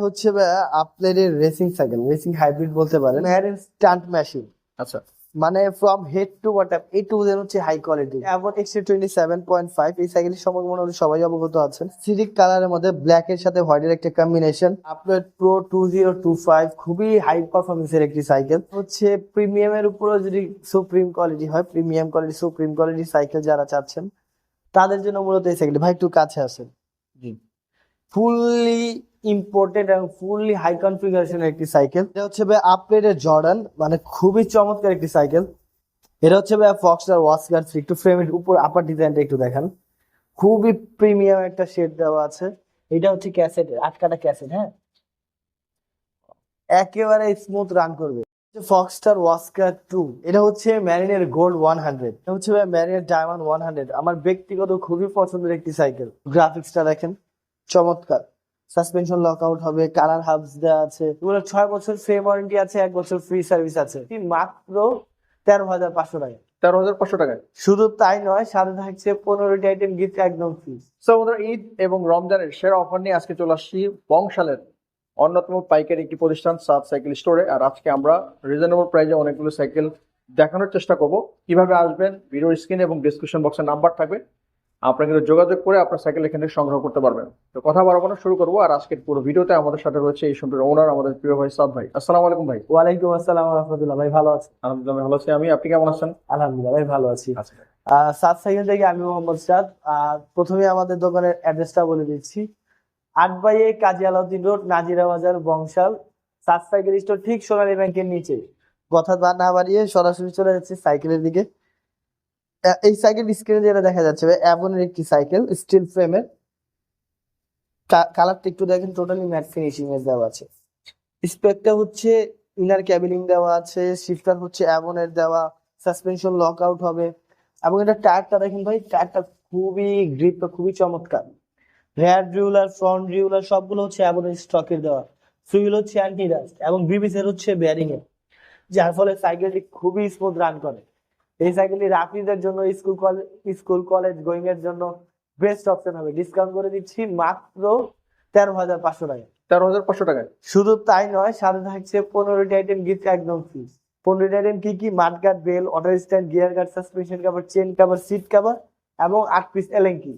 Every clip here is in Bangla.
হচ্ছে আপনার রেসিং সাইকেল, রেসিং হাইব্রিড বলতে পারেন, ম্যারিন স্টান্ট মেশিন। আচ্ছা, মানে from head to bottom A to Z হচ্ছে হাই কোয়ালিটি। এমন এক্সট্রা 27.5 এই সাইকেলের সম্পর্কে মোটামুটি সবাই অবগত আছেন। সিরিক কালারের মধ্যে ব্ল্যাক এর সাথে হোয়াইটের একটা কম্বিনেশন। আপনার প্রো 2025 খুবই হাই পারফরমেন্সের একটি সাইকেল হচ্ছে। প্রিমিয়ামের উপরে যদি সুপ্রিম কোয়ালিটি হয়, premium quality supreme quality cycle যারা চাচ্ছেন তাদের জন্য মূলত এই সাইকেল। ভাই একটু কাছে আসেন। জি। ফুললি ইম্পোর্টেড এবং ফুললি হাই কনফিগারেশনের একটি সাইকেল। এটা হচ্ছে আপগ্রেডেড জর্ডান, মানে খুবই চমৎকার একটি সাইকেল। এটা হচ্ছে ফক্সটার ওয়াস্কার 3। একটু ফ্রেমের উপর আপার ডিজাইনটা একটু দেখেন, খুবই প্রিমিয়াম একটা শেড দেওয়া আছে। এটা হচ্ছে ক্যাসেটের 8 কাটা ক্যাসেট। হ্যাঁ, একেবারে স্মুথ রান করবে। ফক্সটার ওয়াস্কার 2, এটা হচ্ছে ম্যারিনের গোল্ড 100, এটা হচ্ছে ম্যারিনের ডায়মন্ড 100। আমার ব্যক্তিগত খুবই পছন্দের একটি সাইকেল। গ্রাফিক্সটা দেখেন চমৎকার। সাসপেনশন লক আউট হবে, কালার হাবস দেওয়া আছে। এগুলো 6 বছর ফ্রেম ওয়ারেন্টি আছে, 1 বছর ফ্রি সার্ভিস আছে। মাত্র 13,500 টাকা। 13,500 টাকায়। শুধু তাই নয়, সাথে থাকছে 15টি আইটেম গিফট একদম ফ্রি। সো বন্ধুরা, ঈদ এবং রমজানের সেরা অফার নিয়ে আজকে চলে আসছি বংশালের অন্যতম পাইকারি একটি প্রতিষ্ঠান সাদ সাইকেল স্টোরে। আর আজকে আমরা রিজনেবল প্রাইসে অনেকগুলো সাইকেল দেখানোর চেষ্টা করব। কিভাবে আসবেন, ভিডিও স্ক্রিনে এবং ডিসক্রিপশন বক্সে নাম্বার থাকবে, আপনারা কিন্তু যোগাযোগ করে আপনার সাইকেল এখানে সংগ্রহ করতে পারবেন। তো কথা বাড়াবো না, শুরু করবো। আর আজকের পুরো ভিডিওতে আমাদের সাথে রয়েছে এই শোরুমের ওনার, আমাদের প্রিয় ভাই সাদ ভাই। আসসালামু আলাইকুম ভাই। ওয়ালাইকুম আসসালাম রহমতুল্লাহ। ভাই ভালো আছেন? আলহামদুলিল্লাহ ভালো আছি আমি, আপনি কেমন আছেন? আলহামদুলিল্লাহ ভাই ভালো আছি। আচ্ছা, সাত সাইকেল থেকে আমি মোহাম্মদ সাদ। প্রথমে আমাদের দোকানের অ্যাড্রেসটা বলে দিচ্ছি। 8/1 কাজী আলাউদ্দিন রোড, নাজিরা বাজার, বংশাল। সাত সাইকেল স্টোর ঠিক সোনালী ব্যাংকের নিচে। কথা না বাড়িয়ে সরাসরি চলে যাচ্ছে সাইকেলের দিকে। এই সাইকেল স্ক্রিনে যেটা দেখা যাচ্ছে অ্যাভনের একটি সাইকেল, স্টিল ফ্রেমের। কালারটা একটু দেখেন, টোটালি ম্যাট ফিনিশিং এর দেওয়া আছে। স্পেকটা হচ্ছে ইনার ক্যাবিনিং দেওয়া আছে, শিফটার হচ্ছে অ্যাভনের দেওয়া, সাসপেনশন লক আউট হবে। এবং এটা টায়ারটা দেখেন ভাই, টায়ারটা খুবই গ্রিপটা খুবই চমৎকার। রেয়ার রিউলার, ফ্রন্ট রিউলার সবগুলো হচ্ছে অ্যাভনের স্টকের দেওয়া। ফ্লুইল হচ্ছে অ্যান্টি ডাস্ট এবং বিবিসের হচ্ছে বেয়ারিং এর, যার ফলে সাইকেলটি খুবই স্মুথ রান করে। এই সাইকেলটি রাফিদের জন্য, স্কুল কলেজ গোয়িং এর জন্য বেস্ট অপশন হবে। ডিসকাউন্ট করে দিচ্ছি মাত্র 13,500 টাকা। 13,500 টাকায়। শুধু তাই নয়, সাথে থাকছে 15টি আইটেম গিফট একদম ফ্রি। 15টি আইটেম কি কি? Mudguard, bell, auto stand, gear guard, suspension cover, chain cover, seat cover এবং 8 পিস এলেঙ্কি।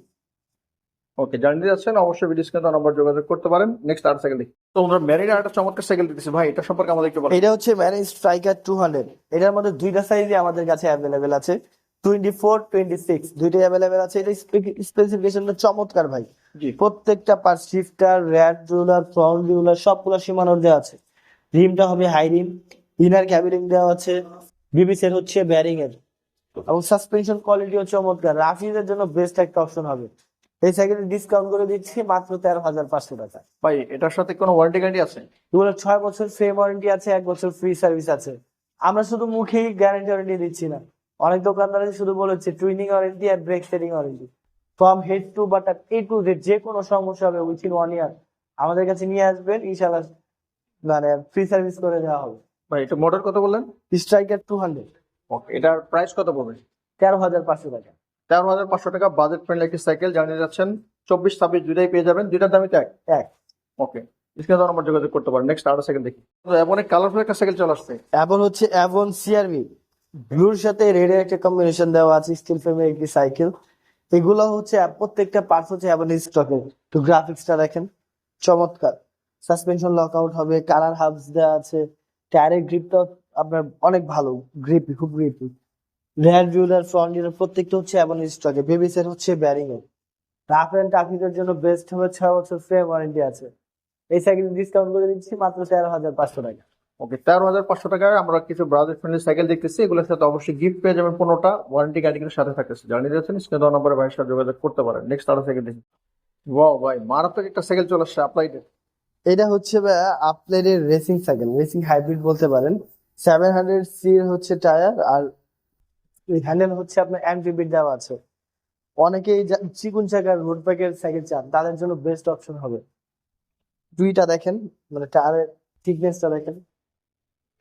ওকে, জানিয়ে যাচ্ছেন, অবশ্যই ভিডিও স্ক্রিনে নাম্বার যোগাযোগ করতে পারেন। নেক্সট আর সাইকেল দেখি। তো আমরা মেরিনা একটা চমৎকার সাইকেল দিতেছি ভাই, এটা সম্পর্কে আমাদের একটু বলেন। এটা হচ্ছে ম্যারিন স্ট্রাইকার 200। এটার মধ্যে দুইটা সাইজে আমাদের কাছে অ্যাভেলেবেল আছে, 24, 26 দুইটাই অ্যাভেলেবেল আছে। এটা স্পেসিফিকেশনটা চমৎকার ভাই। জি। প্রত্যেকটা part, shifter, rare ruler, front ruler সবগুলো সীমানোর দেওয়া আছে। রিমটা হবে হাই রিম, ইনার ক্যাবিনিং দেওয়া আছে, বিবিসের হচ্ছে বেয়ারিং এর, এবং সাসপেনশন কোয়ালিটিও চমৎকার। রাফিদের জন্য বেস্ট একটা অপশন হবে। এই সাইকেলে ডিসকাউন্ট করে দিচ্ছি মাত্র 13,500 টাকা। ভাই এটার সাথে কোনো ওয়ারেন্টি গ্যারান্টি আছে? এগুলো 6 বছর ফ্রেম ওয়ারেন্টি আছে, 1 বছর ফ্রি সার্ভিস আছে। আমরা শুধু মুখেই গ্যারান্টি ওয়ারেন্টি দিচ্ছি না, অনেক দোকানদার শুধু বলেছে টুইনিং ওয়ারেন্টি আর brake setting warranty. From head to bottom A to Z যে কোনো সমস্যা হবে উইথিন 1 ইয়ার আমাদের কাছে নিয়ে আসবেন, ইনশাআল্লাহ মানে ফ্রি সার্ভিস করে দেওয়া হবে। ভাই এটা মডেল কত বললেন? স্ট্রাইকার 200। ওকে, এটার প্রাইস কত পড়বে? 13,500 টাকা। 13,500 টাকা, বাজেট ফ্রেন্ডলি একটি সাইকেল। জানিয়ে যাচ্ছেন 24, 26 দুইটাই পেয়ে যাবেন, দুইটার দামই তো এক। ওকে, স্ক্রিনে নাম্বার যোগাযোগ করতে পারেন। নেক্সট আরো সাইকেল দেখি। এমন এক কালারফুল একটা সাইকেল চলে আসছে। অ্যাভন হচ্ছে অ্যাভন সিআরভি, ব্লুর সাথে রেডের একটা কম্বিনেশন দেওয়া আছে, স্টিল ফ্রেমের একটি সাইকেল। এগুলো হচ্ছে প্রত্যেকটা পার্টস হচ্ছে অ্যাভন স্টকের। তো গ্রাফিক্সটা দেখেন চমৎকার। সাসপেনশন লক আউট হবে, কালার হাবস দেওয়া আছে। টায়ারের গ্রিপটা আপনার অনেক ভালো, গ্রিপি, খুব গ্রিপি। রেয়ার ভিউলার, ফ্রন্ট ভিউলার প্রত্যেকটা হচ্ছে অ্যাভন স্টকে। বেবিসের হচ্ছে বেয়ারিং এর। রাফ এন্ড টাফিদের জন্য বেস্ট হবে, 6 বছর ফ্রেম ওয়ারেন্টি আছে। এই সাইকেল ডিসকাউন্ট করে দিচ্ছি মাত্র 13,500 টাকা। ওকে, 13,500 টাকায় আমরা কিছু বাজেট ফ্রেন্ডলি সাইকেল দেখতেছি। এগুলোর সাথে অবশ্যই গিফট পেয়ে যাবেন 15টা, ওয়ারেন্টি গ্যারান্টি কিন্তু সাথে থাকতেছে। জানিয়ে যাচ্ছেন, স্ক্রিনে নাম্বারে ভাইয়ের সাথে যোগাযোগ করতে পারেন। নেক্সট আরো সাইকেল দেখি। ওয়াও ভাই, মারাত্মক একটা সাইকেল চলে আসছে আপলাইটের। এটা হচ্ছে আপনাদের রেসিং সাইকেল, রেসিং হাইব্রিড বলতে পারেন। 700 সি হচ্ছে টায়ার, আর হ্যান্ডেল হচ্ছে আপনার এমটিবি দেওয়া আছে। অনেকেই চিকুন চাকার রোড বাইকের সাইকেল চান, তাদের জন্য বেস্ট অপশন হবে। দুইটা দেখেন, মানে টায়ারের থিকনেসটা দেখেন,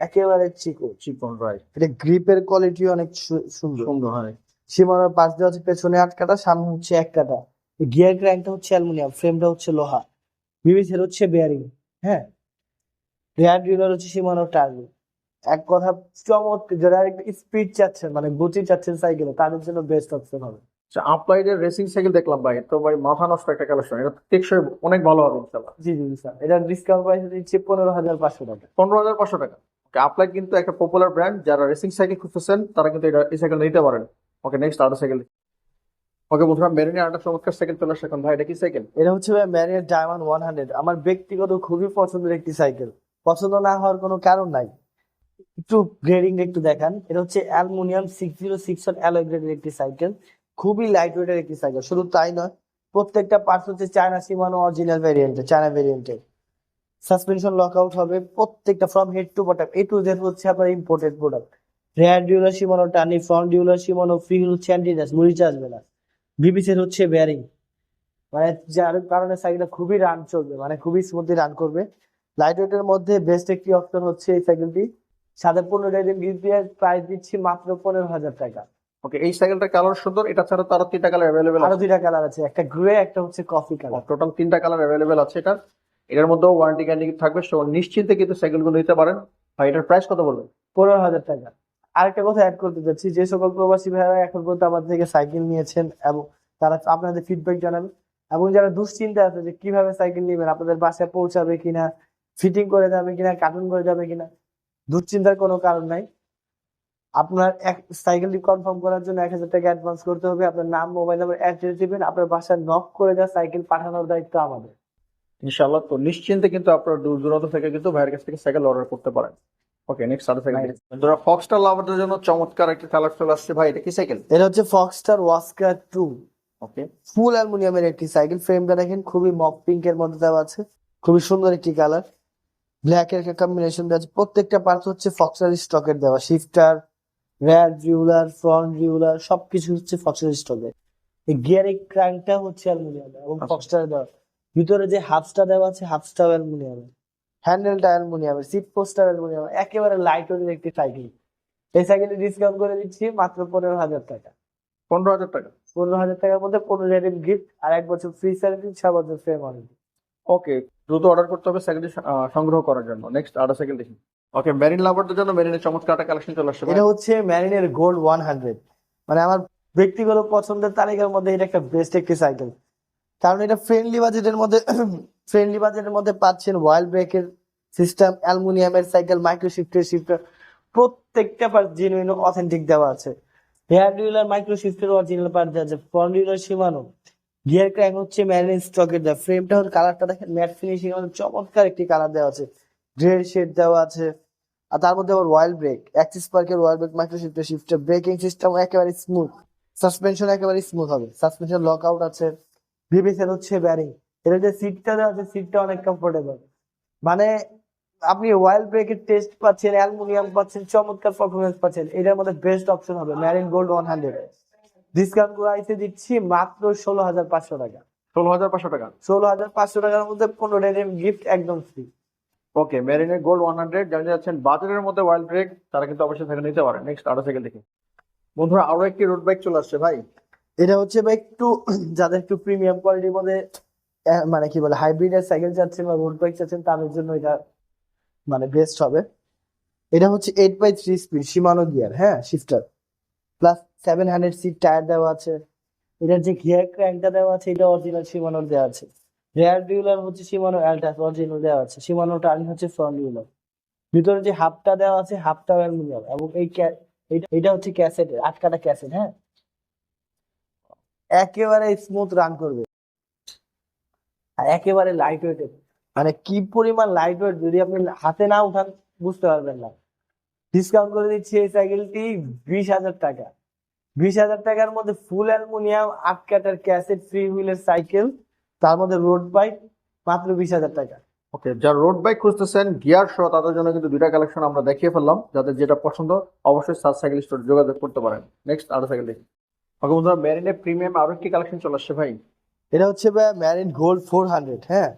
একেবারে চিকন। চিকন রাইট। এটা গ্রিপের কোয়ালিটি অনেক সুন্দর। সুন্দর হয়। সীমানার পাশ দেওয়া আছে, পেছনে 8 কাটা, সামনে হচ্ছে 1 কাটা। গিয়ার ক্র্যাঙ্কটা হচ্ছে অ্যালুমিনিয়াম, ফ্রেমটা হচ্ছে লোহা, বিবিসের হচ্ছে বেয়ারিং। হ্যাঁ, রেয়ার ডিউলার হচ্ছে শিমানো টার্বো। এক কথা চমৎকার, যারা একটু স্পিড চাচ্ছেন মানে গতি চাচ্ছেন সাইকেলে, তাদের জন্য বেস্ট অপশন হবে। আচ্ছা, আপলাইডের রেসিং সাইকেল দেখলাম ভাই, তো ভাই মাথা নষ্ট একটা কালেকশন, এটা টেকসই অনেক ভালো হবে ইনশাল্লাহ। জি জি স্যার, এটা ডিসকাউন্ট প্রাইসে দিচ্ছি 15,500 টাকা। 15,500 টাকা। ওকে, আপলাইড কিন্তু একটা পপুলার ব্র্যান্ড, যারা রেসিং সাইকেল খুঁজতেছেন তারা কিন্তু এই সাইকেল নিতে পারেন। ওকে, নেক্সট আরেকটা সাইকেল। ওকে বন্ধুরা, মেরিনের আরেকটা চমৎকার সাইকেল চলে আসছে এখন। ভাই এটা কি সাইকেল? এটা হচ্ছে ভাই ম্যারিয়ার ডায়মন্ড 100, আমার ব্যক্তিগত খুবই পছন্দের একটি সাইকেল। পছন্দ না হওয়ার কোনো কারণ নাই। একটু গ্রেডিং একটু দেখান। এটা হচ্ছে অ্যালুমিনিয়াম 6061 অ্যালয় গ্রেডের একটি সাইকেল। খুবই লাইট ওয়েটের একটি সাইকেল। শুধু তাই নয়, প্রত্যেকটা পার্টস হচ্ছে চায়না শিমানো অরিজিনাল ভেরিয়েন্টে, চায়না ভেরিয়েন্টে। সাসপেনশন লক আউট হবে প্রত্যেকটা, from head to bottom, A to Z হচ্ছে আপনার imported product. Rear derailleur Shimano Tourney, front derailleur শিমানো free হচ্ছে অ্যান্টিনাস, মরিচা আসবে না। বিবিসির হচ্ছে বেয়ারিং, মানে যার কারণে সাইকেলটা খুবই রান চলবে, মানে খুবই স্মুথলি রান করবে। লাইট ওয়েটের মধ্যে বেস্ট একটি অপশন হচ্ছে এই সাইকেলটি। 15.5 গিফট দিয়ে প্রাইস দিচ্ছি মাত্র 15,000 টাকা। ওকে, এই সাইকেলটার কালার সুন্দর, এটা ছাড়া তো আরো 3টা কালার অ্যাভেলেবেল আরো আছে। 2টা কালার আছে, একটা গ্রে, একটা হচ্ছে কফি কালার। টোটাল 3টা কালার অ্যাভেলেবেল আছে এটা। এটার মধ্যেও ওয়ারেন্টি গ্যারান্টি থাকবে, সো নিশ্চিন্তে কিন্তু সাইকেলগুলো নিতে পারেন। ভাই এটার প্রাইস কত বলবেন? 15,000 টাকা। আরেকটা কথা অ্যাড করতে চাচ্ছি, যে সকল প্রবাসী ভাইরা এখন পর্যন্ত আমাদের থেকে সাইকেল নিয়েছেন এবং তারা আপনাদের ফিডব্যাক জানাবেন, এবং যারা দুশ্চিন্তা আছে যে কিভাবে সাইকেল নেবেন, আপনাদের বাসায় পৌঁছাবে কিনা, ফিটিং করে যাবে কিনা, কার্টুন করে যাবে কিনা, দুশ্চিন্তার কোনো কারণ নাই। আপনার এক সাইকেলটি কনফার্ম করার জন্য 1,000 টাকা অ্যাডভান্স করতে হবে। আপনার নাম, মোবাইল নাম্বার, অ্যাড্রেস দিবেন, আপনার বাসায় নক করে যা সাইকেল পাঠানোর দায়িত্ব আমাদের। ইনশাআল্লাহ, তো নিশ্চিন্তে কিন্তু আপনারা দূর দূরান্ত থেকে কিন্তু ভাইয়ের কাছ থেকে সাইকেল অর্ডার করতে পারেন। ওকে, নেক্সট আরেকটা সাইকেল। ধরো ফক্সটার লাভারদের জন্য চমৎকার একটা কালার চলে আসছে। ভাই এটা কি সাইকেল? এটা হচ্ছে ফক্সটার ওয়াস্কার 2, ওকে, ফুল অ্যালুমিনিয়ামের একটি সাইকেল। ফ্রেমটা দেখেন খুবই মক পিঙ্ক এর মধ্যে দেওয়া আছে, খুবই সুন্দর একটি কালার। ব্ল্যাক এর একটা কম্বিনেশন দেওয়া আছে। প্রত্যেকটা পার্টস হচ্ছে ফক্সটার স্টকের দেওয়া, শিফটার, রেয়ার রিউলার, ফ্রন্ট রিউলার সবকিছু হচ্ছে ফক্সটার স্টকের। এই গিয়ারের ক্র্যাঙ্কটা হচ্ছে অ্যালুমিনিয়াম এবং আচ্ছা। ফক্সটার দেওয়া। ভিতরে যে হাফসটা দেওয়া আছে, হাফসটাও অ্যালুমিনিয়ামের। হ্যান্ডেলটা অ্যালুমিনিয়ামের, সিট পোস্টার অ্যালুমিনিয়াম, একেবারে লাইট ওয়েটের একটি সাইকেল। এই সাইকেলটি ডিসকাউন্ট করে দিচ্ছি মাত্র 15,000 টাকা। 15,000 টাকা। 15,000 টাকার মধ্যে 15 গিফট আর 1 বছর ফ্রি সার্ভিস, 6 বছর ফ্রি ওয়ারেন্টি। ওকে, দ্রুত অর্ডার করতে হবে সাইকেলটি সংগ্রহ করার জন্য। নেক্সট আরেকটা সাইকেল দেখি। ওকে, মেরিন লাভারদের জন্য মেরিনের চমৎকার একটা কালেকশন চলে আসছে ভাই। এটা হচ্ছে ম্যারিনের গোল্ড 100, মানে আমার ব্যক্তিগত পছন্দের তালিকার মধ্যে এটা একটা বেস্ট একটি সাইকেল। কারণ এটা ফ্রেন্ডলি বাজেটের মধ্যে ফ্রেন্ডলি বাজেটের মধ্যে পাচ্ছেন ওয়াইল্ড ব্রেকের সিস্টেম, অ্যালুমিনিয়ামের সাইকেল, মাইক্রো শিফটার, প্রত্যেকটা পার্ট জেনুইন অথেন্টিক দেওয়া আছে। হেয়ার ডিউলার মাইক্রো শিফটের অরিজিনাল পার্ট দেওয়া আছে, ফ্রন্ট ডিউলার সীমানো। গিয়ার ক্র্যাঙ্ক হচ্ছে ম্যারিন স্টকের দেওয়া। ফ্রেমটা হচ্ছে, কালারটা দেখেন ম্যাট ফিনিশিং, চমৎকার একটি কালার দেওয়া আছে, গ্রে শেড দেওয়া আছে। আর তার মধ্যে আবার ওয়াইল্ড ব্রেক, অ্যাক্সিস পার্কের wild brake, micro shifter, braking system একেবারে স্মুথ, সাসপেনশন একেবারে স্মুথ হবে, সাসপেনশন লক আউট আছে। বিবিসের হচ্ছে ব্যারিং। এটা যে সিটটা দেওয়া আছে, সিটটা অনেক কমফোর্টেবল, মানে আপনি ওয়াইল্ড ব্রেকের টেস্ট পাচ্ছেন, অ্যালুমিনিয়াম পাচ্ছেন, চমৎকার পারফরমেন্স পাচ্ছেন। এটার মধ্যে বেস্ট অপশন হবে ম্যারিন গোল্ড 100। ডিসকাউন্ট প্রাইসে দিচ্ছি মাত্র 16,500 টাকা। 16,500 টাকা। 16,500 টাকার মধ্যে 15 গিফট একদম ফ্রি। ওকে, মেরিনের গোল্ড 100 জানতে যাচ্ছেন বাজারের মধ্যে ওয়াইল্ড ব্রেক, তারা কিন্তু অবশ্যই সাইকেল নিতে পারে। নেক্সট আরেকটা সাইকেল দেখি। বন্ধুরা, আরো একটি রোড বাইক চলে আসছে ভাই। এটা হচ্ছে ভাই একটু যাদের একটু প্রিমিয়াম কোয়ালিটির মধ্যে মানে কি বলে হাইব্রিডের সাইকেল চাচ্ছেন বা রোড বাইক চাচ্ছেন, তাদের জন্য এটা মানে বেস্ট হবে। এটা হচ্ছে 8/3 স্পিড শিমানো গিয়ার, হ্যাঁ, শিফটার, প্লাস 700 সিট টায়ার দেওয়া আছে। এটার যে গিয়ার ক্র্যাঙ্কটা দেওয়া আছে, এটা অরিজিনাল শিমানোর দেওয়া আছে। রেয়ার ডিউলার হচ্ছে শিমানো অ্যালটাস অরিজিনাল দেওয়া আছে। শিমানো টার্ন হচ্ছে ফ্রন্ট ডিউলার। ভিতরে যে হাফটা দেওয়া আছে, হাফটাও অ্যালুমিনিয়াম, এবং এটা হচ্ছে ক্যাসেটের, 8 কাটা ক্যাসেট, হ্যাঁ, একেবারে স্মুথ রান করবে আর একেবারে লাইট ওয়েটের। মানে কি পরিমাণ লাইট ওয়েট, যদি আপনি হাতে না উঠান বুঝতে পারবেন না। ডিসকাউন্ট করে দিচ্ছি এই সাইকেলটি 20,000 টাকা। 20,000 টাকার মধ্যে ফুল অ্যালুমিনিয়াম 8 কাটার ক্যাসেট ফ্রি হুইলের সাইকেল, তার মধ্যে রোড বাইক, মাত্র 20,000 টাকা। ওকে, যারা রোড বাইক খুঁজতেছেন গিয়ার সহ, তাদের জন্য কিন্তু দুইটা কালেকশন আমরা দেখিয়ে ফেললাম। যাদের যেটা পছন্দ অবশ্যই সাত সাইকেল স্টোর যোগাযোগ করতে পারেন। নেক্সট আরো সাইকেল দেখি। ওকে বন্ধুরা, মেরিনের প্রিমিয়াম আরো একটি কালেকশন চলে আসছে ভাই। এটা হচ্ছে ম্যারিন গোল্ড 400, হ্যাঁ,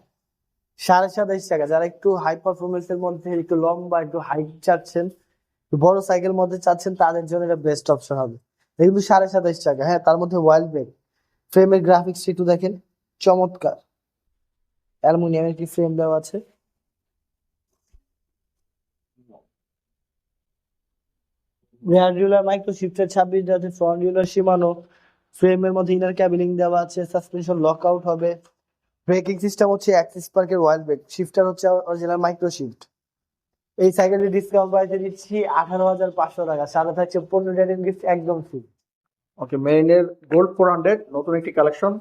27,500 টাকা। যারা একটু হাই পারফরমেন্স এর মধ্যে একটু লম্বা, একটু হাইট চাচ্ছেন, একটু বড় সাইকেল মধ্যে চাচ্ছেন, তাদের জন্য এটা বেস্ট অপশন হবে। এটা কিন্তু 27,500 টাকা, হ্যাঁ, তার মধ্যে ওয়াইল্ড ব্রেক। ফ্রেমের গ্রাফিক্স একটু দেখেন, চমৎকার অ্যালুমিনিয়ামের কি ফ্রেম দেওয়া আছে। রেয়ার ডিউলার মাইক্রো শিফটার 26 আছে, ফ্রন্ট ডিউলার শিমানো, ফ্রেমের মধ্যে ইনার ক্যাবিলিং দেওয়া আছে, সাসপেনশন লক আউট হবে, ব্রেকিং সিস্টেম হচ্ছে অ্যাক্সিস পার্কের ওয়াইল ব্রেক, শিফটার হচ্ছে অরিজিনাল মাইক্রো শিফট। এই সাইকেলটি ডিসকাউন্ট প্রাইসে দিচ্ছি 18,500 টাকা, সাথে থাকছে 15 ডেনিম গিফট একদম ফ্রি। ওকে, মেরিনের গোল্ড 400 নতুন একটি কালেকশন,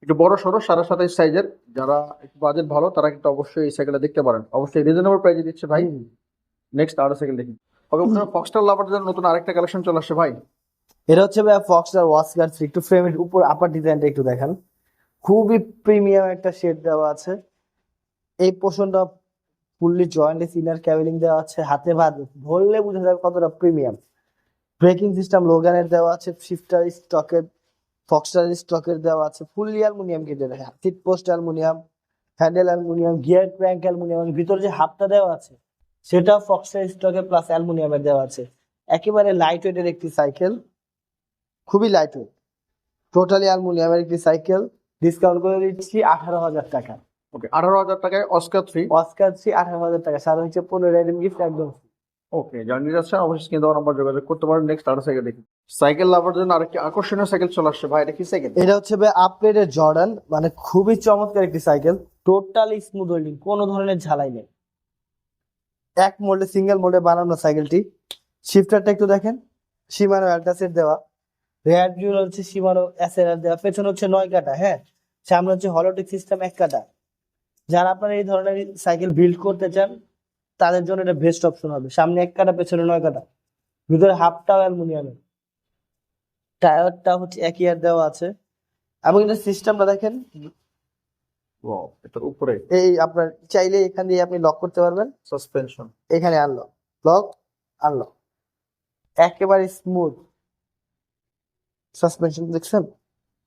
একটু বড় সড়ো 27.5 সাইজের। যারা একটু বাজেট ভালো তারা কিন্তু অবশ্যই এই সাইকেলটা দেখতে পারেন, অবশ্যই রিজনেবল প্রাইসে দিচ্ছে ভাই। নেক্সট আরো সাইকেল দেখি। ওকে, ফক্সটার লাভার জন্য নতুন আরেকটা কালেকশন চলে আসছে ভাই। এটা হচ্ছে ভাই ফক্সটার ওয়াস্কার 3, একটু ফ্রেমের উপর আপার ডিজাইনটা একটু দেখেন, খুবই প্রিমিয়াম একটা শেড দেওয়া আছে। এই পোর্শনটা ফুললি জয়েন্টলেস, ইনার ক্যাবিলিং দেওয়া আছে, হাতে ভাত ধরলে বোঝা যাবে কতটা প্রিমিয়াম। ব্রেকিং সিস্টেম লোগানের দেওয়া আছে, শিফটার স্টকের, ফক্সটার স্টকের দেওয়া আছে, ফুললি অ্যালুমিনিয়াম কেটে দেয়, seat post aluminium, handle aluminium, gear crank aluminium, ভিতরে যে হাবটা দেওয়া আছে সেটা ফক্সটার স্টকে প্লাস অ্যালুমিনিয়ামের দেওয়া আছে। একেবারে লাইট ওয়েটের একটি সাইকেল, খুবই লাইট ওয়েট, টোটালি অ্যালুমিনিয়ামের একটি সাইকেল, ডিসকাউন্ট করে দিচ্ছি 18,000 টাকা। ওকে, 18,000 টাকায় অস্কার 3। অস্কার 3 18,000 টাকা, সাথে হচ্ছে 15 রেডিম গিফট একদম free। ওকে, যারা নিতে যাচ্ছেন অবশ্যই কিন্তু আমার নাম্বার যোগাযোগ করতে পারেন। নেক্সট আরো সাইকেল দেখি। সাইকেল লাভার জন্য আরেকটি আকর্ষণীয় সাইকেল চলে আসছে ভাই, এটা কি সাইকেল? এটা হচ্ছে ভাই আপগ্রেডের জর্ডান, মানে খুবই চমৎকার একটি সাইকেল, টোটালি স্মুথ হোল্ডিং, কোনো ধরনের ঝালাই নেই, এক মোল্ডে সিঙ্গেল মোল্ডে বানানো সাইকেলটি। শিফটারটা একটু দেখেন, শিমানো অ্যালটাসের দেওয়া, রেয়ার ভিউর হচ্ছে শিমানো এসএলআর দেওয়া, পেছনে হচ্ছে 9 কাটা, হ্যাঁ, সামনে হচ্ছে হলোটিক সিস্টেম 1 কাটা। যারা আপনারা এই ধরনের সাইকেল বিল্ড করতে চান তাদের জন্য এটা বেস্ট অপশন হবে। সামনে 1 কাটা, পেছনে 9 কাটা, ভিতরে হাফটাও অ্যালুমিনিয়ামের, টায়ারটা হচ্ছে 1 ইয়ার দেওয়া আছে। এবং এটা সিস্টেমটা দেখেন, ওয়াও, এটার উপরে এই আপনার চাইলে এখান দিয়ে আপনি লক করতে পারবেন, সাসপেনশন। এখানে আনলক, লক, আনলক, একেবারে স্মুথ সাসপেনশন দেখছেন,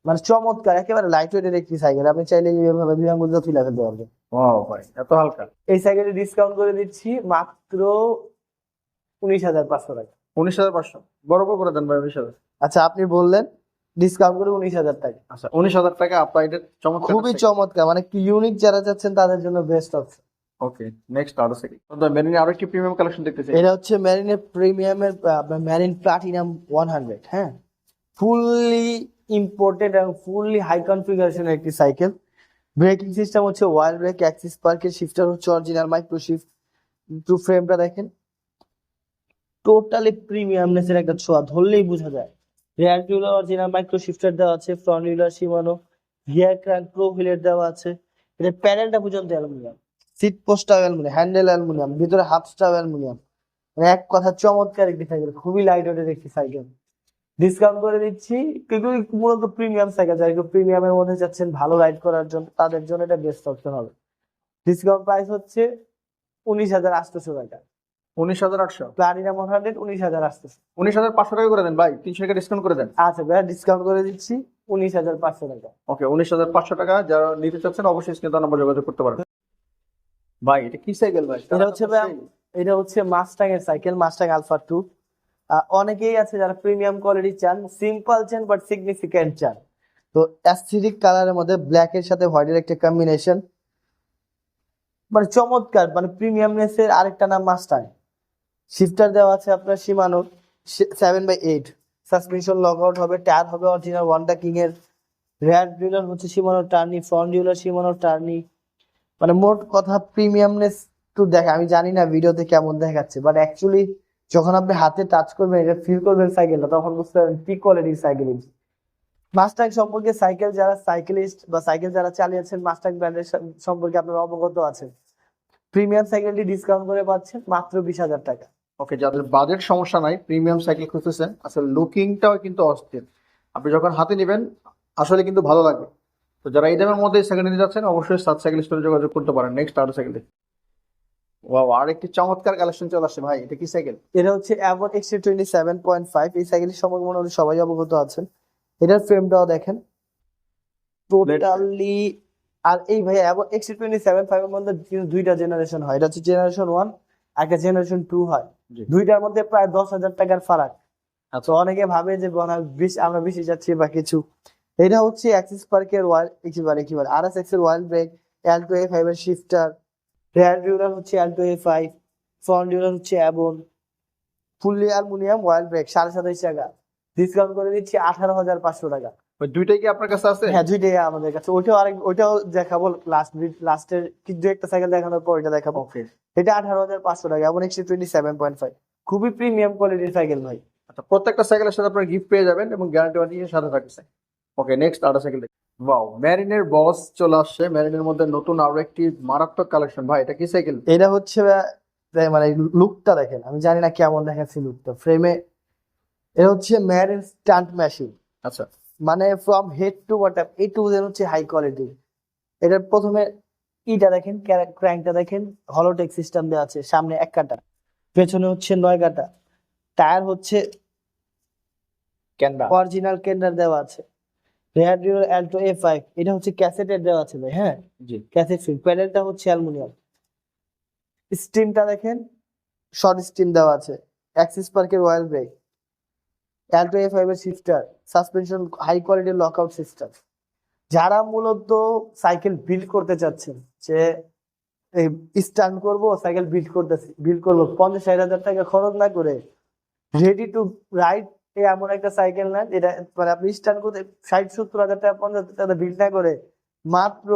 মানে চমৎকার, একেবারে লাইট ওয়েটের একটি সাইকেল, আপনি চাইলে এইভাবে দুই আঙ্গুল দিয়ে তুলে ফেলতে পারবেন। ওয়াও ভাই, এত হালকা। এই সাইকেলে ডিসকাউন্ট করে দিচ্ছি মাত্র 19,500 টাকা। 19,500 বরাবর করে দেন ভাই 19,000। আচ্ছা, আপনি বললেন ডিসকাউন্ট করে 19,000 টাকা। আচ্ছা, 19,000 টাকা আপনাদের চমৎকার। খুবই চমৎকার, মানে কি ইউনিক যারা চাচ্ছেন তাদের জন্য বেস্ট অপশন। ওকে, নেক্সট আরো সাইকেল। তো মেরিনে আরো একটি প্রিমিয়াম কালেকশন দেখতেছি। এটা হচ্ছে ম্যারিনের প্রিমিয়ামের ম্যারিন প্লাটিনাম 100, হ্যাঁ, ফুললি ইম্পোর্টেড এবং ফুললি হাই কনফিগারেশনের একটি সাইকেল। ব্রেকিং সিস্টেম হচ্ছে ওয়াইল ব্রেক, অ্যাক্সিস পার্কের, শিফটার হচ্ছে অরিজিনাল মাইক্রো শিফট। টু ফ্রেমটা দেখেন, টোটালি প্রিমিয়ামনেসের একটা ছোঁয়া, ধরলেই বোঝা যায়। Rear wheeler original micro shifter দেওয়া আছে, front wheeler Shimano, gear crank pro হুইলের দেওয়া আছে, এটা প্যানেলটা পর্যন্ত অ্যালুমিনিয়াম, সিট পোস্টটাও অ্যালুমিনিয়াম, হ্যান্ডেল অ্যালুমিনিয়াম, ভিতরে হাফস্টাও অ্যালুমিনিয়াম, মানে এক কথা চমৎকার একটি সাইকেল, খুবই লাইট ওয়েটের একটি সাইকেল। ডিসকাউন্ট করে দিচ্ছি, কিন্তু মূলত প্রিমিয়াম সাইকেল, যারা একটু প্রিমিয়ামের মধ্যে যাচ্ছেন ভালো রাইড করার জন্য তাদের জন্য এটা বেস্ট অপশন হবে। ডিসকাউন্ট প্রাইস হচ্ছে 19,800 টাকা। 19,800। প্লাটিনাম 100 19,800। 19,500 টাকা করে দেন ভাই, 300 টাকা ডিসকাউন্ট করে দেন। আচ্ছা ভাইয়া, ডিসকাউন্ট করে দিচ্ছি 19,500 টাকা। ওকে, 19,500 টাকা যারা নিতে চাচ্ছেন অবশ্যই স্ক্রিনে নাম্বার যোগাযোগ করতে পারেন। ভাই এটা কি সাইকেল ভাই? এটা হচ্ছে ভাইয়া, এটা হচ্ছে মাস্টাং এর সাইকেল, মাস্টাং আলফা 2। অনেকেই আছে যারা প্রিমিয়াম কোয়ালিটি চান, সিম্পল চান বাট সিগনিফিক্যান্ট চান, তো অ্যাসথেটিক কালারের মধ্যে ব্ল্যাক এর সাথে হোয়াইটের একটা কম্বিনেশন, মানে চমৎকার, মানে প্রিমিয়ামনেস এর আরেকটা নাম মাস্টাং। শিফটার দেওয়া আছে আপনার শিমানো 7/8, সাসপেনশন লক আউট হবে, টায়ার হবে অরিজিনাল ওয়ান্ডা কিং এর, রেয়ার ডিউলার হচ্ছে Shimano Tourney, front derailleur Shimano Tourney, মানে মোট কথা প্রিমিয়ামনেস তো দেখে, আমি জানি না ভিডিওতে কেমন দেখাচ্ছে, বাট অ্যাকচুয়ালি যখন আপনি হাতে টাচ করবেন, এটা ফিল করবেন সাইকেলটা, তখন বুঝতে পারবেন কি কোয়ালিটির সাইকেল। মাস্টাং সম্পর্কে, সাইকেল যারা সাইকেলিস্ট বা সাইকেল যারা চালিয়েছেন মাস্টাং ব্র্যান্ডের সম্পর্কে আপনারা অবগত আছেন। প্রিমিয়াম সাইকেলটি ডিসকাউন্ট করে পাচ্ছেন মাত্র 20,000 টাকা। ওকে, যাদের বাজেট সমস্যা নাই, প্রিমিয়াম সাইকেল খুঁজতেছেন, আসলে লুকিংটাও কিন্তু অস্থির, আপনি যখন হাতে নেবেন আসলে কিন্তু ভালো লাগবে। তো যারা এই দামের মধ্যে সাইকেল নিতে যাচ্ছেন অবশ্যই সাত সাইকেল স্টোরে যোগাযোগ করতে পারেন। নেক্সট আরো সাইকেল দেখি। ওয়াও, আর একটি চমৎকার কালেকশন চলে আসছে ভাই, এটা কি সাইকেল? এটা হচ্ছে অ্যাভন XT27.5, এই সাইকেলের সম্পর্কে মনে হয় সবাই অবগত আছেন। এটার ফ্রেমটাও দেখেন টোটালি, আর এই ভাই অ্যাভন XT27.5 এর মধ্যে কিন্তু দুইটা জেনারেশন হয়, এটা হচ্ছে জেনারেশন 1, একটা জেনারেশন 2 হয়, জি। দুইটার মধ্যে প্রায় 10,000 টাকার ফারাক। আচ্ছা, তো অনেকে ভাবে যে আমরা বেশি যাচ্ছি বা কিছু। এটা হচ্ছে অ্যাক্সিস পার্কের ওয়াইল্ড, একেবারে RSX এর ওয়াইল্ড ব্রেক, অ্যাল্টো A5 এর শিফটার, রেয়ার ডিউলার হচ্ছে অ্যাল্টো A5, ফ্রন্ট ডিউলার হচ্ছে অ্যাবন, ফুললি অ্যালুমিনিয়াম ওয়াইল ব্রেক 27.5 টাকা, ডিসকাউন্ট করে দিচ্ছি 18,500 টাকা। ওই দুইটাই কি আপনার কাছে আছে? হ্যাঁ, দুইটাই আমাদের কাছে। ওইটাও দেখাবো লাস্টের দু একটা সাইকেল দেখানোর পর এটা দেখাবো। ওকে। এটা 18,500 টাকা এবং এক্সটি 27.5, খুবই প্রিমিয়াম কোয়ালিটির সাইকেল ভাই। আচ্ছা, প্রত্যেকটা সাইকেলের সাথে আপনার গিফট পেয়ে যাবেন এবং গ্যারান্টি ওয়ারেন্টি সাথে থাকছে। ওকে, নেক্সট আরেকটা সাইকেল দেখি। ওয়াও, ম্যারিনের বস চলে আসছে। ম্যারিনের মধ্যে নতুন আরো একটি মারাত্মক কালেকশন। ভাই এটা কি সাইকেল? এটা হচ্ছে মানে লুকটা দেখেন, আমি জানি না কেমন দেখাচ্ছে লুকটা ফ্রেমে। এটা হচ্ছে ম্যারিন স্টান্ট মেশিন, আচ্ছা, মানে from head to bottom A to Z হচ্ছে হাই কোয়ালিটি। এটার প্রথমে ইটা দেখেন, ক্র্যাঙ্কটা দেখেন, হলোটেক সিস্টেম দেওয়া আছে, সামনে 1 কাটা, পেছনে হচ্ছে 9 কাটা। টায়ার হচ্ছে ক্যানভা। অরিজিনাল কেন্ডার দেওয়া আছে। রেয়ার ডিউর অ্যাল্টো A5, এটা হচ্ছে ক্যাসেটের দেওয়া আছে ভাই। হ্যাঁ, জি। Cassette feel. প্যানেলটা হচ্ছে অ্যালুমিনিয়াম। স্টিমটা দেখেন, শর্ট স্টিম দেওয়া আছে। অ্যাক্সিস পার্কের অয়েল ব্রেক, অ্যাল্টো A5 এর শিফটার, সাসপেনশন হাই কোয়ালিটির লকআউট সিস্টেম। যারা মূলত সাইকেল বিল্ড করতে চাচ্ছেন, যে স্টান্ট করবো, সাইকেল বিল্ড করবো, 50-60 হাজার টাকা খরচ না করে রেডি টু রাইড এমন একটা সাইকেল নেন, যেটা মানে আপনি স্টান্ট করতে 60-70 হাজার টাকা, 50,000 টাকা বিল্ড না করে মাত্র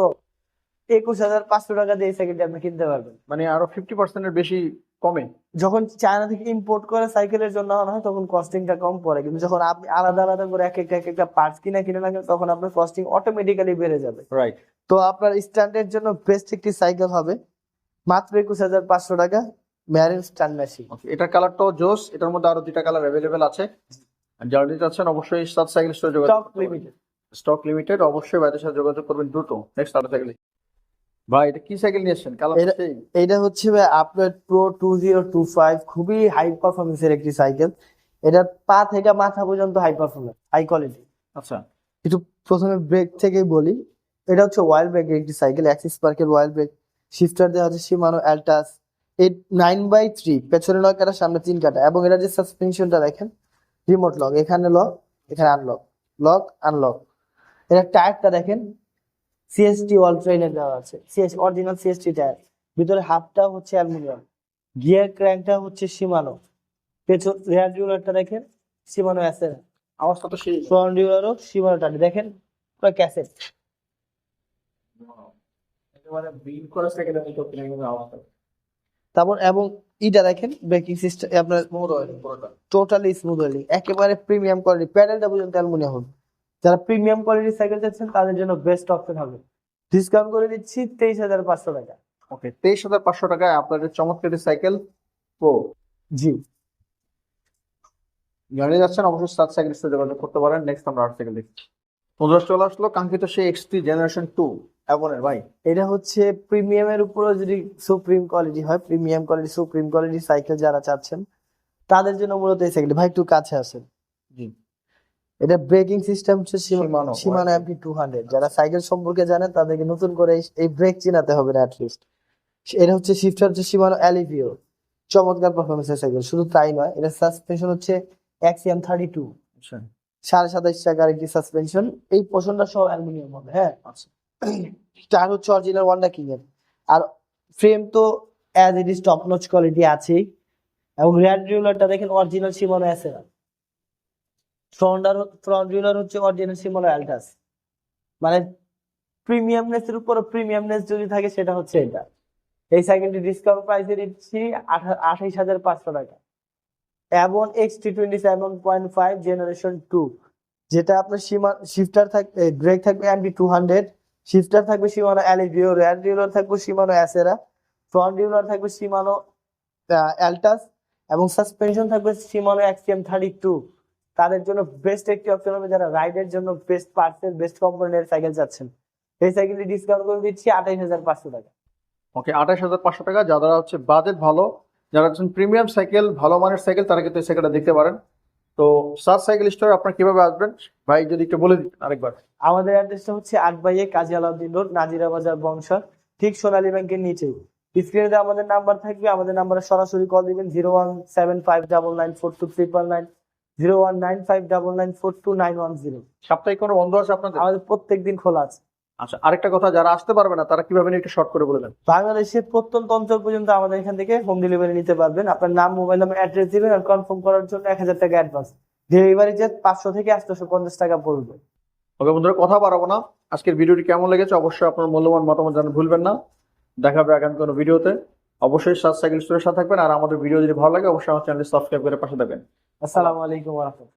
21,500 টাকা দিয়ে এই সাইকেলটি আপনি কিনতে পারবেন। মানে আরো 50% এর বেশি কমে। যখন চায়না থেকে ইম্পোর্ট করে সাইকেলের জন্য আনা হয় তখন কস্টিংটা কম পড়ে, কিন্তু যখন আপনি আলাদা আলাদা করে এক একটা পার্টস কিনে না তখন আপনার কস্টিং অটোমেটিক্যালি বেড়ে যাবে। রাইট। তো আপনার স্ট্যান্ডের জন্য বেস্ট একটি সাইকেল হবে মাত্র 21,500 টাকা, ম্যারিন স্ট্যান্ড মেশিন। এটার কালারটাও জোস। এটার মধ্যে আরো দুইটা কালার অ্যাভেলেবেল আছে। যারা নিতে চাচ্ছেন অবশ্যই সাত সাইকেল স্টোরে যোগাযোগ স্টক করতে পারেন। লিমিটেড। স্টক লিমিটেড, অবশ্যই ভাইদের সাথে যোগাযোগ করবেন দ্রুত। নেক্সট আরেকটা সাইকেল। ভাই এটা কি সাইকেল নিয়েছেন? কালার সেই। এটা হচ্ছে আপডেট প্রো 2025, খুবই হাই পারফরমেন্সের একটি সাইকেল। এটা পা থেকে মাথা পর্যন্ত হাই পারফরমেন্স, হাই কোয়ালিটি। আচ্ছা, একটু প্রথমে ব্রেক থেকেই বলি। এটা হচ্ছে ওয়াইল ব্রেকের একটি সাইকেল, অ্যাক্সিস পার্কের ওয়াইল ব্রেক, শিফটার দেওয়া আছে শিমানো অ্যালটাস 9/3, পেছনে 9 কাটা, সামনে 3 কাটা। এবং এটা যে সাসপেনশনটা দেখেন, রিমোট লক, এখানে লক, এখানে আনলক, লক আনলক। এটা টায়ারটা দেখেন, সিএসটি ওয়াল ট্রেনের দেওয়া আছে, অরিজিনাল সিএসটি টায়ার। ভিতরে হাফটা হচ্ছে অ্যালুমিনিয়াম। গিয়ার ক্র্যাঙ্কটা হচ্ছে শিমানো। পেছন রেয়ার ডিউলারটা দেখেন, শিমানো অ্যাসেরা। আওয়াজটা তো সেই। ফ্রন্ট ডিউলারও শিমানো টায়ার দেখেন, পুরো ক্যাসেট। একেবারে বিল করা সাইকেলের মতো কিনে আওয়াজটা। তারপর এবং ইটা দেখেন, ব্রেকিং সিস্টেম আপনার স্মুথ হয় পুরোটা। টোটালি স্মুথ ওয়েলিং, একেবারে প্রিমিয়াম কোয়ালিটি। প্যাডেলটা পর্যন্ত অ্যালুমিনিয়াম হবে। যারা প্রিমিয়াম কোয়ালিটির সাইকেল চাচ্ছেন তাদের জন্য বেস্ট অপশন হবে। ডিসকাউন্ট করে দিচ্ছি 23,500 টাকা। ওকে, 23,500 টাকায় আপনাদের চমৎকার সাইকেল প্রো। জি। জানিয়ে যাচ্ছেন অবশ্যই সাত সাইকেল সাথে যোগাযোগ করতে পারেন। নেক্সট আমরা আট সাইকেল দেখছি। বন্ধুরা চলে আসলো কাঙ্ক্ষিত সেই X3 জেনারেশন 2 অ্যাভনের। ভাই এটা হচ্ছে প্রিমিয়ামের উপরে যদি সুপ্রিম কোয়ালিটি হয়, premium quality supreme quality cycle যারা চাচ্ছেন তাদের জন্য মূলত এই সাইকেল। ভাই একটু কাছে আসেন। জি। এটা ব্রেকিং সিস্টেম হচ্ছে Shimano শিমানো MP200। যারা সাইকেল সম্পর্কে জানেন তাদেরকে নতুন করে এই ব্রেক চিনাতে হবে না অ্যাটলিস্ট। এটা হচ্ছে শিফটার হচ্ছে শিমানো অ্যালিভিও, চমৎকার পারফরমেন্সের সাইকেল। শুধু তাই নয়, এটা সাসপেনশন হচ্ছে Axiom 32, আচ্ছা 27.5 টাকার একটি সাসপেনশন। এই পোর্শনটা সব অ্যালুমিনিয়াম হবে। হ্যাঁ, আচ্ছা। টায়ার হচ্ছে অরিজিনাল ওয়ান্ডা কিং এর। আর ফ্রেম তো as it is top notch quality আছেই। এবং রেয়ার ডিউলারটা দেখেন অরিজিনাল শিমানো অ্যাসেরা। ফ্রন্ট ডিউলার হচ্ছে অরিজিনাল শিমানো অ্যালটাস। মানে প্রিমিয়ামনেস এর উপর প্রিমিয়ামনেস যদি থাকে সেটা হচ্ছে এটা। এই সাইকেলটি ডিসকাউন্ট প্রাইসে দিচ্ছি 28,500 টাকা। এবং XT27.5 জেনারেশন 2, যেটা আপনার শিফটার থাকবে, ব্রেক থাকবে MP200, শিফটার থাকবে শিমানো অ্যালিভিও, রেয়ার ডিউলার থাকবে শিমানো অ্যাসেরা, ফ্রন্ট ডিউলার থাকবে শিমানো অ্যালটাস, এবং সাসপেনশন থাকবে শিমানো Axiom 32। তাদের জন্য বেস্ট একটি অপশন হবে যারা রাইডের জন্য বেস্ট পার্টসের বেস্ট কোম্পানির সাইকেল চাচ্ছেন। এই সাইকেলটি ডিসকাউন্ট করে দিচ্ছি 28,500 টাকা। ওকে, 28,500 টাকা। যারা হচ্ছে বাজেট ভালো, যারা হচ্ছেন প্রিমিয়াম সাইকেল, ভালো মানের সাইকেল, তারা কিন্তু এই সাইকেলটা দেখতে পারেন। তো সাত সাইকেল স্টোরে আপনারা কিভাবে আসবেন ভাই যদি একটু বলে দিন আরেকবার। আমাদের অ্যাড্রেসটা হচ্ছে 8/1 কাজী আলাউদ্দিন রোড, নাজিরা বাজার, বংশা, ঠিক সোনালী ব্যাংকের নিচেই। স্ক্রিনে আমাদের নাম্বার থাকবে, আমাদের নাম্বারে সরাসরি কল দিবেন 01759942399, 01959942910। সাপ্তাহিক কোনো বন্ধ আছে আপনাদের? আমাদের প্রত্যেকদিন খোলা আছে। আচ্ছা, আরেকটা কথা, যারা আসতে পারবে না তারা কিভাবে নিয়ে একটু শর্ট করে বলে দেন। বাংলাদেশের প্রত্যন্ত অঞ্চল পর্যন্ত আমাদের এখান থেকে হোম ডেলিভারি নিতে পারবেন। আপনার নাম, মোবাইল নাম্বার, অ্যাড্রেস দিবেন আর কনফার্ম করার জন্য 1,000 টাকা অ্যাডভান্স। ডেলিভারি চার্জ 500 থেকে 850 টাকা পড়বে। ওকে বন্ধুরা, কথা বাড়াবো না, আজকের ভিডিওটি কেমন লেগেছে অবশ্যই আপনার মূল্যবান মতামত জানাতে ভুলবেন না। দেখা হবে আগামী কোনো ভিডিওতে। অবশ্যই সাত সাইকেল স্টোরের সাথে থাকবেন, আর আমাদের ভিডিও যদি ভালো লাগে অবশ্যই আমার চ্যানেল সাবস্ক্রাইব করে পাশে থাকবেন। আসসালামু আলাইকুম ওয়া রাহমাতুল্লাহ।